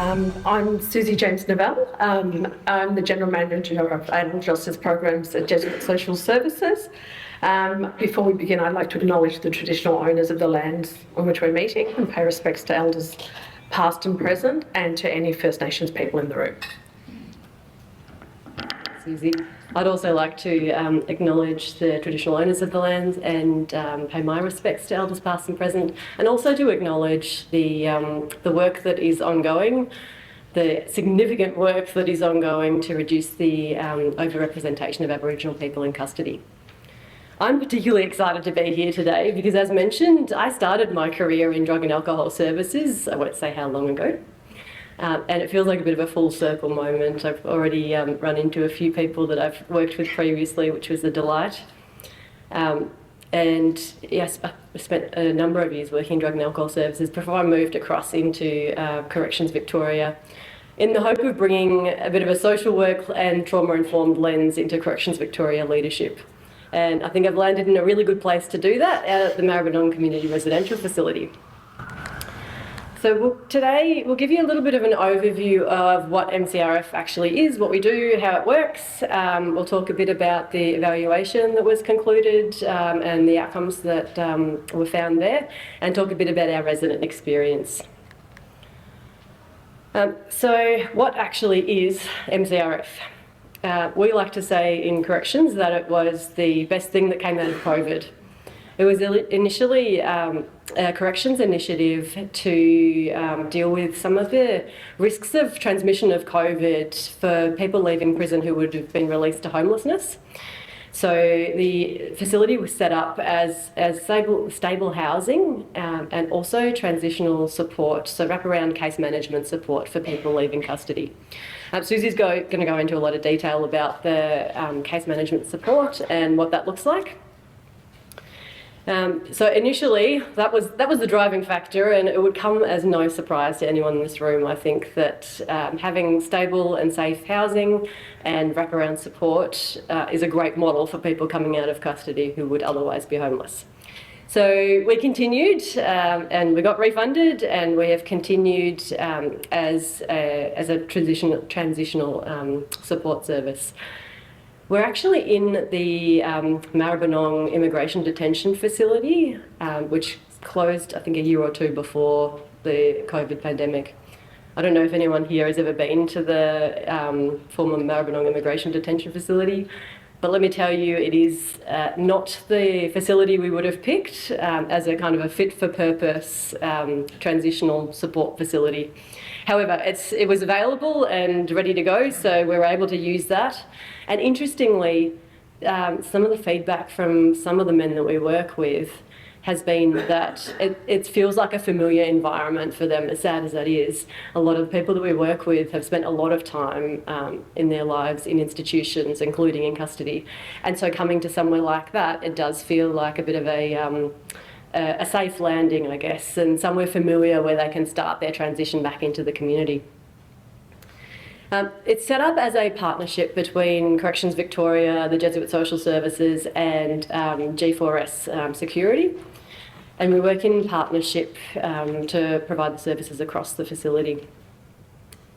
I'm Suzi James-Nevell. I'm the General Manager of Adult Justice Programs at Jesuit Social Services. Before we begin, I'd like to acknowledge the traditional owners of the lands on which we're meeting and pay respects to elders past and present and to any First Nations people in the room. Suzi. I'd also like to acknowledge the traditional owners of the land and pay my respects to elders past and present, and also to acknowledge the work that is ongoing, the significant work that is ongoing to reduce the overrepresentation of Aboriginal people in custody. I'm particularly excited to be here today because, as mentioned, I started my career in drug and alcohol services. I won't say how long ago. And it feels like a bit of a full circle moment. I've already run into a few people that I've worked with previously, which was a delight. And yes, I spent a number of years working in drug and alcohol services before I moved across into Corrections Victoria, in the hope of bringing a bit of a social work and trauma-informed lens into Corrections Victoria leadership. And I think I've landed in a really good place to do that out at the Maribyrnong Community Residential Facility. So today we'll give you a little bit of an overview of what MCRF actually is, what we do, how it works. We'll talk a bit about the evaluation that was concluded and the outcomes that were found there, and talk a bit about our resident experience. So what actually is MCRF? We like to say in corrections that it was the best thing that came out of COVID. It was initially a corrections initiative to deal with some of the risks of transmission of COVID for people leaving prison who would have been released to homelessness. So the facility was set up as stable housing and also transitional support, so wraparound case management support for people leaving custody. Suzi's going to go into a lot of detail about the case management support and what that looks like. So initially, that was the driving factor, and it would come as no surprise to anyone in this room, I think, that having stable and safe housing and wraparound support is a great model for people coming out of custody who would otherwise be homeless. So we continued and we got refunded, and we have continued as a transitional support service. We're actually in the Maribyrnong Immigration Detention Facility, which closed, I think, a year or two before the COVID pandemic. I don't know if anyone here has ever been to the former Maribyrnong Immigration Detention Facility, but let me tell you, it is not the facility we would have picked as a kind of a fit-for-purpose transitional support facility. However, it was available and ready to go, so we were able to use that. And interestingly, some of the feedback from some of the men that we work with has been that it feels like a familiar environment for them, as sad as that is. A lot of the people that we work with have spent a lot of time in their lives in institutions, including in custody. And so coming to somewhere like that, it does feel like a bit of a safe landing, I guess, and somewhere familiar where they can start their transition back into the community. It's set up as a partnership between Corrections Victoria, the Jesuit Social Services and G4S Security, and we work in partnership to provide the services across the facility.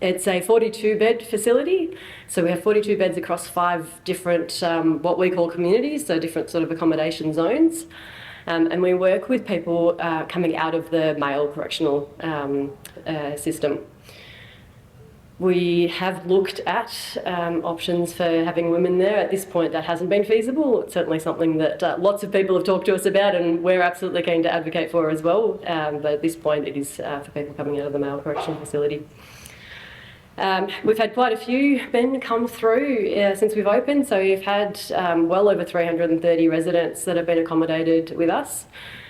It's a 42-bed facility, so we have 42 beds across 5 different what we call communities, so different sort of accommodation zones. And we work with people coming out of the male correctional system. We have looked at options for having women there. At this point, that hasn't been feasible. It's certainly something that lots of people have talked to us about, and we're absolutely keen to advocate for as well. But at this point, it is for people coming out of the male correctional facility. We've had quite a few men come through since we've opened, so we've had well over 330 residents that have been accommodated with us.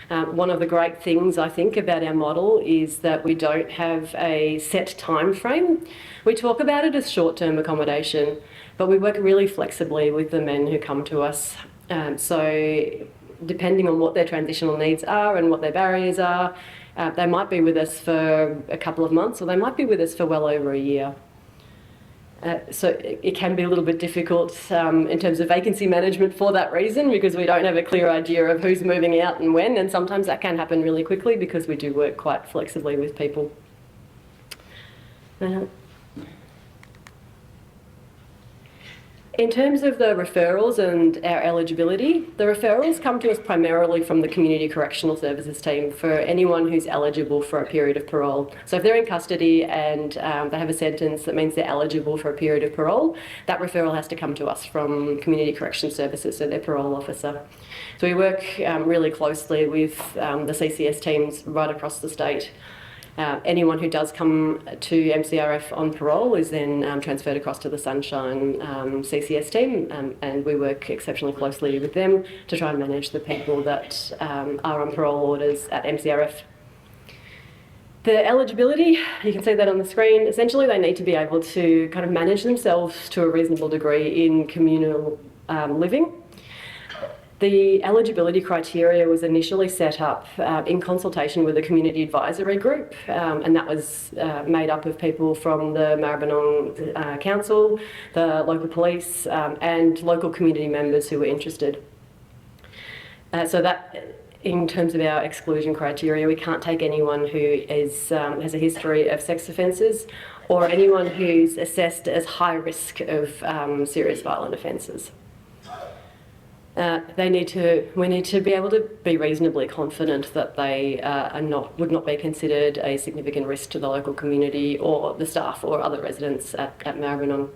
One of the great things, I think, about our model is that we don't have a set time frame. We talk about it as short-term accommodation, but we work really flexibly with the men who come to us. So depending on what their transitional needs are and what their barriers are, they might be with us for a couple of months, or they might be with us for well over a year. So it can be a little bit difficult in terms of vacancy management for that reason, because we don't have a clear idea of who's moving out and when, and sometimes that can happen really quickly because we do work quite flexibly with people. In terms of the referrals and our eligibility, the referrals come to us primarily from the Community Correctional Services team for anyone who's eligible for a period of parole. So if they're in custody and they have a sentence that means they're eligible for a period of parole, that referral has to come to us from Community Correctional Services, so their parole officer. So we work really closely with the CCS teams right across the state. Anyone who does come to MCRF on parole is then transferred across to the Sunshine CCS team, and we work exceptionally closely with them to try and manage the people that are on parole orders at MCRF. The eligibility, you can see that on the screen. Essentially, they need to be able to kind of manage themselves to a reasonable degree in communal living. The eligibility criteria was initially set up in consultation with a community advisory group, and that was made up of people from the Maribyrnong Council, the local police, and local community members who were interested. So that, in terms of our exclusion criteria, we can't take anyone who has a history of sex offences or anyone who's assessed as high risk of serious violent offences. We need to be able to be reasonably confident that they would not be considered a significant risk to the local community or the staff or other residents at Maribyrnong.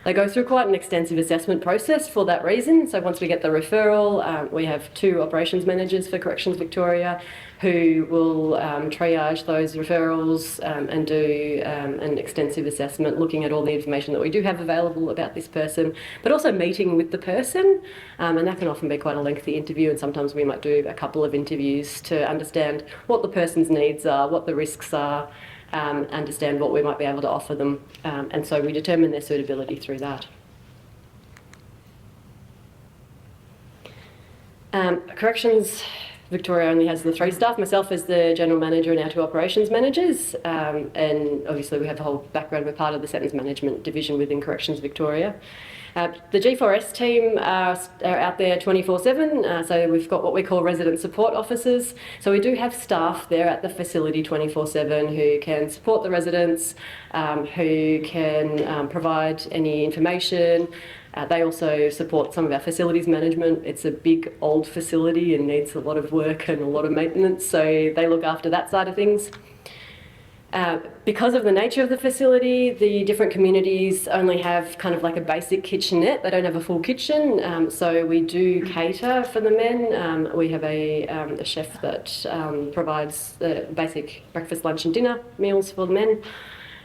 They go through quite an extensive assessment process for that reason. So once we get the referral, we have 2 operations managers for Corrections Victoria who will triage those referrals and do an extensive assessment looking at all the information that we do have available about this person, but also meeting with the person, and that can often be quite a lengthy interview, and sometimes we might do a couple of interviews to understand what the person's needs are, what the risks are, understand what we might be able to offer them, and so we determine their suitability through that. Corrections Victoria only has the 3 staff, myself as the General Manager and our 2 Operations Managers, and obviously we have the whole background. We're part of the Sentence Management Division within Corrections Victoria. The G4S team are out there 24/7, so we've got what we call resident support officers. So we do have staff there at the facility 24/7 who can support the residents, who can provide any information. They also support some of our facilities management. It's a big old facility and needs a lot of work and a lot of maintenance, so they look after that side of things. Because of the nature of the facility, the different communities only have kind of like a basic kitchenette. They don't have a full kitchen, so we do cater for the men. We have a chef that provides the basic breakfast, lunch and dinner meals for the men,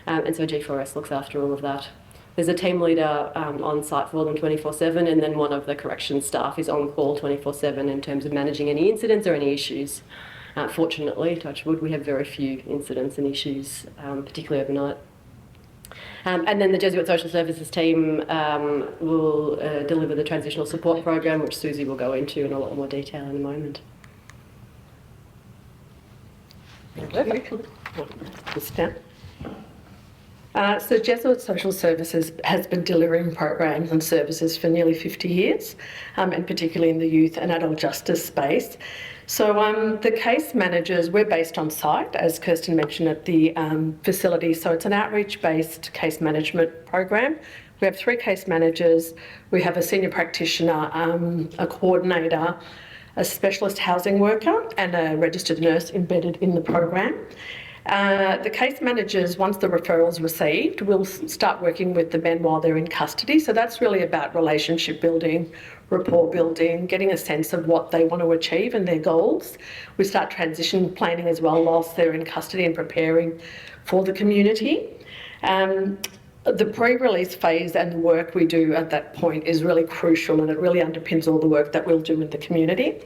and so G4S looks after all of that. There's a team leader on site for them 24/7, and then one of the corrections staff is on call 24/7 in terms of managing any incidents or any issues. Fortunately, touch wood, we have very few incidents and issues, particularly overnight. And then the Jesuit Social Services team will deliver the transitional support program, which Suzi will go into in a lot more detail in a moment. So Jesuit Social Services has been delivering programs and services for nearly 50 years, and particularly in the youth and adult justice space. So the case managers, we're based on site, as Kerstin mentioned, at the facility. So it's an outreach-based case management program. We have 3 case managers. We have a senior practitioner, a coordinator, a specialist housing worker, and a registered nurse embedded in the program. The case managers, once the referral's received, will start working with the men while they're in custody. So that's really about relationship building, rapport building, getting a sense of what they want to achieve and their goals. We start transition planning as well whilst they're in custody and preparing for the community. The pre-release phase and the work we do at that point is really crucial, and it really underpins all the work that we'll do in the community.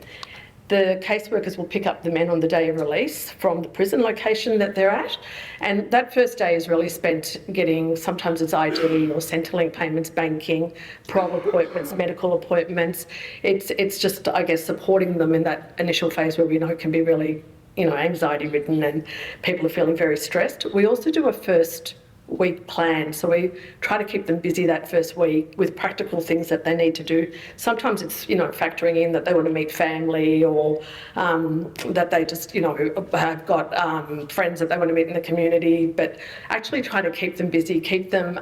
The caseworkers will pick up the men on the day of release from the prison location that they're at, and that first day is really spent getting, sometimes it's ID or Centrelink payments, banking, parole appointments, medical appointments. It's just, I guess, supporting them in that initial phase where we know it can be really, anxiety-ridden and people are feeling very stressed. We also do a first week plan. So we try to keep them busy that first week with practical things that they need to do. Sometimes it's, factoring in that they want to meet family, or that they just, have got friends that they want to meet in the community, but actually try to keep them busy, keep them,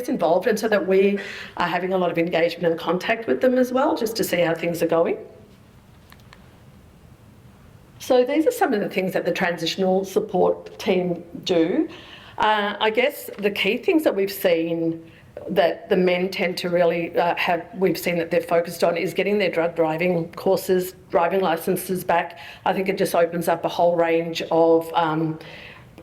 involved, and so that we are having a lot of engagement and contact with them as well, just to see how things are going. So these are some of the things that the transitional support team do. The key things that we've seen that the men tend to really we've seen that they're focused on is getting their drug driving courses, driving licences back. I think it just opens up a whole range of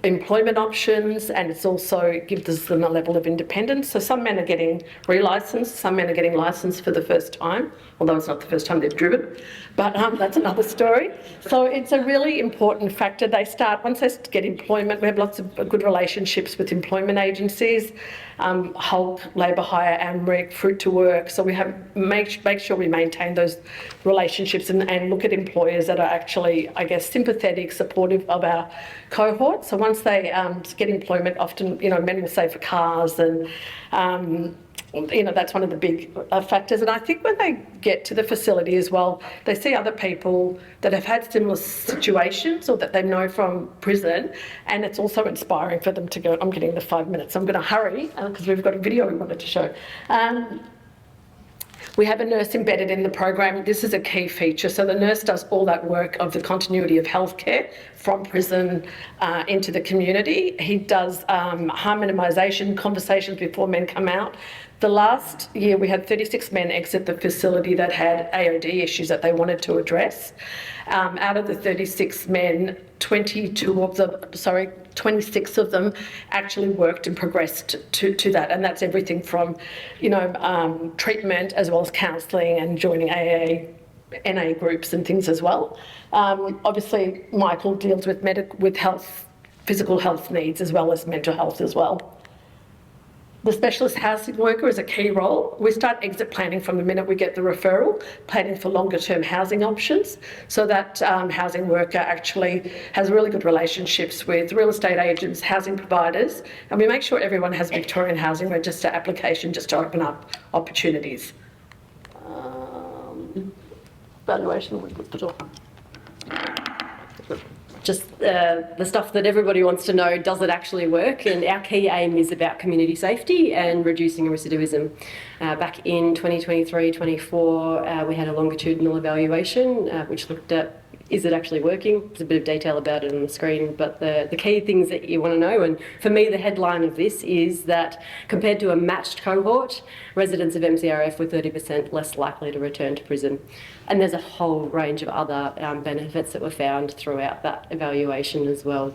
employment options, and it's also gives them a level of independence. So some men are getting re-licensed, some men are getting licensed for the first time, although it's not the first time they've driven, but that's another story. So it's a really important factor. Once they get employment, we have lots of good relationships with employment agencies, Hulk, Labour Hire, AMREC, Fruit to Work. So we have make sure we maintain those relationships and look at employers that are actually, sympathetic, supportive of our cohort. So once they get employment, often, men will save for cars, and that's one of the big factors. And I think when they get to the facility as well, they see other people that have had similar situations or that they know from prison, and it's also inspiring for them to go, I'm getting the 5 minutes, I'm going to hurry because we've got a video we wanted to show. We have a nurse embedded in the program. This is a key feature. So the nurse does all that work of the continuity of healthcare from prison into the community. He does harm minimisation conversations before men come out. The last year we had 36 men exit the facility that had AOD issues that they wanted to address. Out of the 36 men, 26 of them actually worked and progressed to that, and that's everything from, treatment as well as counselling and joining AA, NA groups and things as well. Obviously, Michael deals with health, physical health needs as well as mental health as well. The specialist housing worker is a key role. We start exit planning from the minute we get the referral, planning for longer term housing options, so that housing worker actually has really good relationships with real estate agents, housing providers, and we make sure everyone has a Victorian Housing Register application just to open up opportunities. Valuation, we put the door. Just the stuff that everybody wants to know, does it actually work? And our key aim is about community safety and reducing recidivism. Back in 2023-24, we had a longitudinal evaluation which looked at, is it actually working? There's a bit of detail about it on the screen, but the key things that you want to know, and for me the headline of this is that compared to a matched cohort, residents of MCRF were 30% less likely to return to prison. And there's a whole range of other benefits that were found throughout that evaluation as well.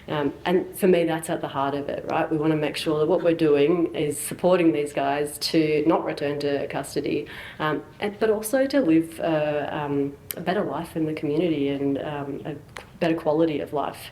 And for me, that's at the heart of it, right? We want to make sure that what we're doing is supporting these guys to not return to custody, but also to live a better life in the community and a better quality of life.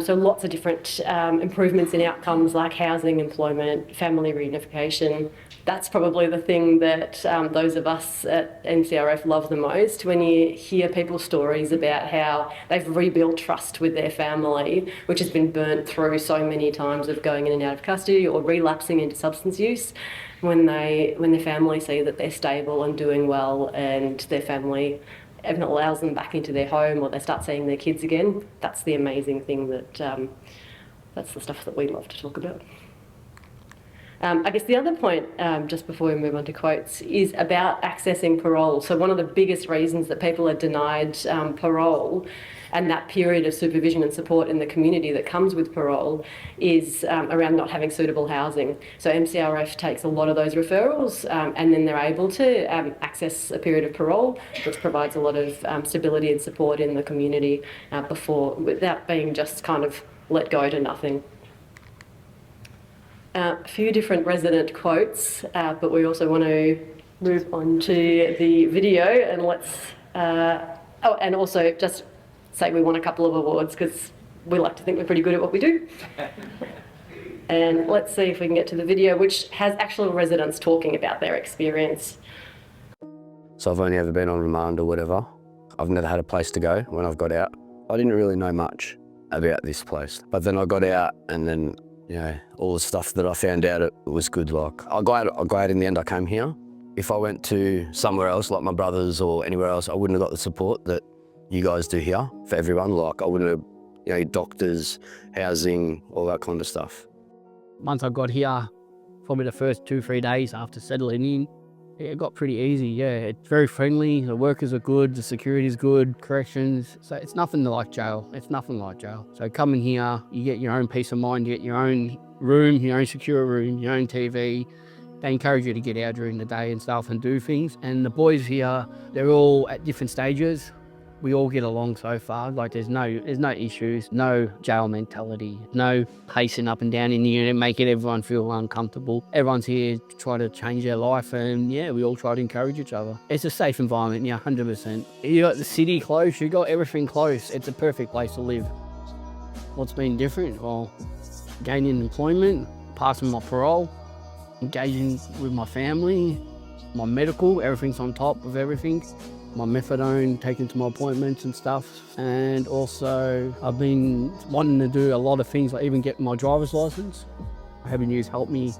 So lots of different improvements in outcomes like housing, employment, family reunification. That's probably the thing that those of us at MCRF love the most, when you hear people's stories about how they've rebuilt trust with their family, which has been burnt through so many times of going in and out of custody or relapsing into substance use. When their family see that they're stable and doing well, and their family even allows them back into their home, or they start seeing their kids again, that's the amazing thing that's the stuff that we love to talk about. I guess the other point, just before we move on to quotes, is about accessing parole. So one of the biggest reasons that people are denied parole and that period of supervision and support in the community that comes with parole is around not having suitable housing. So MCRF takes a lot of those referrals and then they're able to access a period of parole, which provides a lot of stability and support in the community without being just kind of let go to nothing. A few different resident quotes, but we also want to move on to the video, and and also just say we won a couple of awards because we like to think we're pretty good at what we do. And let's see if we can get to the video, which has actual residents talking about their experience. So I've only ever been on remand or whatever. I've never had a place to go when I've got out. I didn't really know much about this place, but then I got out and then you know, all the stuff that I found out, it was good. Like, I'm glad in the end I came here. If I went to somewhere else, like my brothers or anywhere else, I wouldn't have got the support that you guys do here for everyone. Like, I wouldn't have, you know, doctors, housing, all that kind of stuff. Once I got here, probably the first 2-3 days after settling in, it got pretty easy, yeah. It's very friendly, the workers are good, the security's good, corrections. So it's nothing like jail. It's nothing like jail. So coming here, you get your own peace of mind, you get your own room, your own secure room, your own TV. They encourage you to get out during the day and stuff and do things. And the boys here, they're all at different stages. We all get along so far. Like there's no issues, no jail mentality, no pacing up and down in the unit, making everyone feel uncomfortable. Everyone's here to try to change their life, and yeah, we all try to encourage each other. It's a safe environment, yeah, 100%. You got the city close, you got everything close. It's a perfect place to live. What's been different? Well, gaining employment, passing my parole, engaging with my family, my medical, everything's on top of everything. My methadone, taken to my appointments and stuff. And also I've been wanting to do a lot of things, like even get my driver's license. Having you help me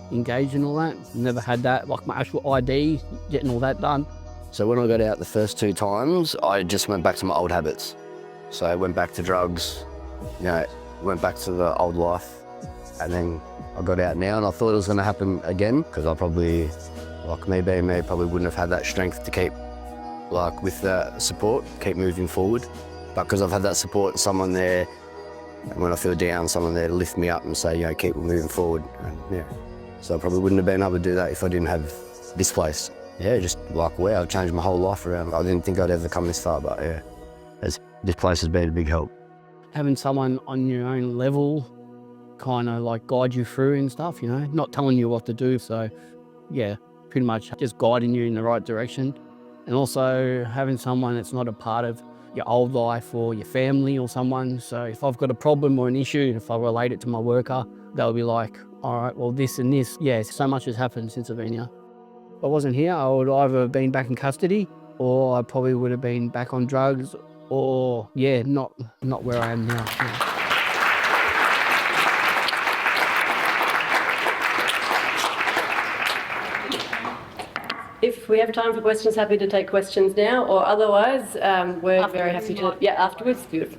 engage in all that. Never had that, like my actual ID, getting all that done. So when I got out the first 2 times, I just went back to my old habits. So I went back to drugs, you know, went back to the old life. And then I got out now, and I thought it was going to happen again, because I probably, like me being me, probably wouldn't have had that strength to keep, like with that support, keep moving forward. But because I've had that support, someone there, and when I feel down, someone there to lift me up and say, you know, keep moving forward. And yeah, so I probably wouldn't have been able to do that if I didn't have this place. Yeah, just like, wow, I've changed my whole life around. I didn't think I'd ever come this far, but yeah, this place has been a big help. Having someone on your own level kind of like guide you through and stuff, you know, not telling you what to do. So yeah, pretty much just guiding you in the right direction. And also having someone that's not a part of your old life or your family or someone. So if I've got a problem or an issue, if I relate it to my worker, they'll be like, all right, well, this and this. Yeah, so much has happened since I've been here. If I wasn't here, I would either have been back in custody, or I probably would have been back on drugs, or yeah, not where I am now. Yeah. If we have time for questions, happy to take questions now, or otherwise, we're very happy to. Yeah, afterwards, beautiful.